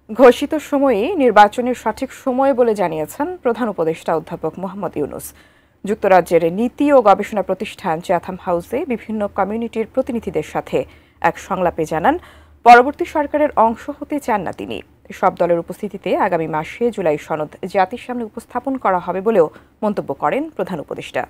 ঘোষিত সময়ে নির্বাচনের সঠিক সময় বলে জানিয়েছেন প্রধান উপদেষ্টা অধ্যাপক মোহাম্মদ ইউনূস। যুক্তরাজ্যের নীতি ও গবেষণা প্রতিষ্ঠান চ্যাথাম হাউসে বিভিন্ন কমিউনিটির প্রতিনিধিদের সাথে এক সংলাপে জানান, পরবর্তী সরকারের অংশ হতে চান না তিনি। সব দলের উপস্থিতিতে আগামী মাসে জুলাই সনদ জাতির সামনে উপস্থাপন করা হবে বলেও মন্তব্য করেন প্রধান উপদেষ্টা।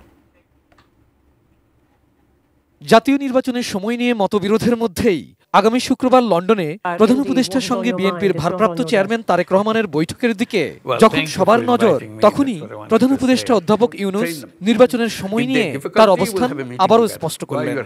জাতীয় নির্বাচনের সময় নিয়ে মতবিরোধের মধ্যেই আগামী শুক্রবার লন্ডনে প্রধান উপদেষ্টার সঙ্গে বিএনপির ভারপ্রাপ্ত চেয়ারম্যান তারেক রহমানের বৈঠকের দিকে যখন সবার নজর, তখনই প্রধান উপদেষ্টা অধ্যাপক ইউনূস নির্বাচনের সময় নিয়ে তার অবস্থান আবারও স্পষ্ট করলেন।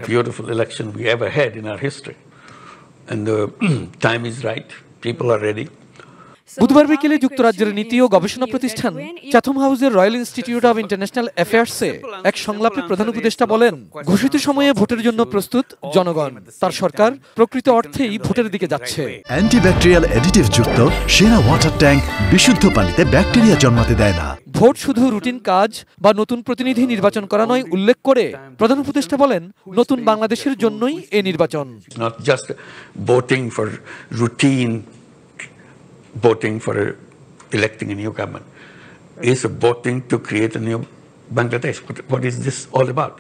বুধবার বিকেলে যুক্তরাজ্যের নীতি ও গবেষণা প্রতিষ্ঠান চ্যাথম হাউসের রয়্যাল ইনস্টিটিউট অব ইন্টারন্যাশনাল অ্যাফেয়ার্সে এক সংলাপে প্রধান উপদেষ্টা বলেন, ঘোষিত সময়ে ভোটের জন্য প্রস্তুত জনগণ। তার সরকার প্রকৃত অর্থেই ভোটের দিকে যাচ্ছে। অ্যান্টিব্যাকটেরিয়াল অ্যাডিটিভ যুক্ত সেরা ওয়াটার ট্যাঙ্ক বিশুদ্ধ পানিতে ব্যাকটেরিয়া জন্মাতে দেয় না। ভোট শুধু রুটিন কাজ বা নতুন প্রতিনিধি নির্বাচন করা নয় উল্লেখ করে প্রধান উপদেষ্টা বলেন, নতুন বাংলাদেশের জন্যই এই নির্বাচন। Voting for electing a new government is voting to create a new Bangladesh. What is this all about?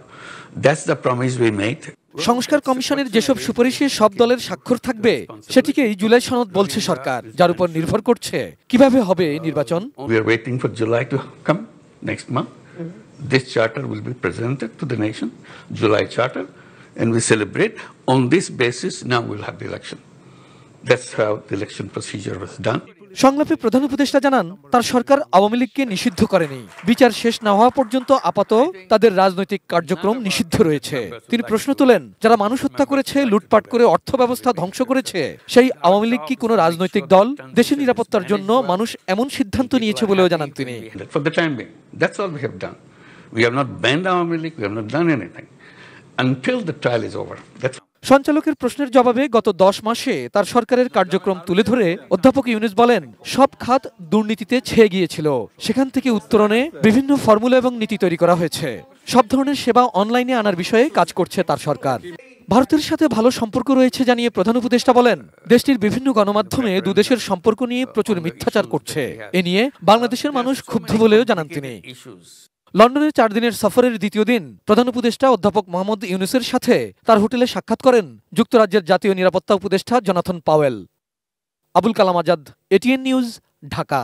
That's the promise we made. সংস্কার কমিশনের যেসব সুপারিশে সব দলের স্বাক্ষর থাকবে সেটিকেই জুলাই সনদ বলছে সরকার, যার উপর নির্ভর করছে কিভাবে হবে এই নির্বাচন। We are waiting for July to come next month. This charter will be presented to the nation, July charter, and we celebrate. On this basis, now we'll have the election. That's how the election procedure was done. সংলাপে প্রধান উপদেষ্টা জানান, তার সরকার আওয়ামী লীগকে নিষিদ্ধ করেনি। বিচার শেষ না হওয়া পর্যন্ত আপাতত তাদের রাজনৈতিক কার্যক্রম নিষিদ্ধ রয়েছে। তিনি প্রশ্ন তোলেন, যারা মানুষ হত্যা করেছে, লুটপাট করে অর্থ ব্যবস্থা ধ্বংস করেছে, সেই আওয়ামী লীগ কি কোনো রাজনৈতিক দল? দেশের নিরাপত্তার জন্য মানুষ এমন সিদ্ধান্ত নিয়েছে বলেও জানান তিনি। For the time being, that's all we have done. We have not banned Awami League, we have not done anything until the trial is over. সঞ্চালকের প্রশ্নের জবাবে গত 10 মাসে তার সরকারের কার্যক্রম তুলে ধরে অধ্যাপক ইউনূস বলেন, সব খাত দুর্নীতিতে ছেয়ে গিয়েছিল, সেখান থেকে উত্তরণে বিভিন্ন ফর্মুলা এবং নীতি তৈরি করা হয়েছে। সব ধরনের সেবা অনলাইনে আনার বিষয়ে কাজ করছে তার সরকার। ভারতের সাথে ভালো সম্পর্ক রয়েছে জানিয়ে প্রধান উপদেষ্টা বলেন, দেশটির বিভিন্ন গণমাধ্যমে দুদেশের সম্পর্ক নিয়ে প্রচুর মিথ্যাচার করছে। এ নিয়ে বাংলাদেশের মানুষ ক্ষুব্ধ বলেও জানান তিনি। লন্ডনের 4 দিনের সফরের দ্বিতীয় দিন প্রধান উপদেষ্টা অধ্যাপক মোহাম্মদ ইউনূসের সাথে তার হোটেলে সাক্ষাৎ করেন যুক্তরাজ্যের জাতীয় নিরাপত্তা উপদেষ্টা Jonathan Powell. Abul Kalam Azad, ATN news, Dhaka.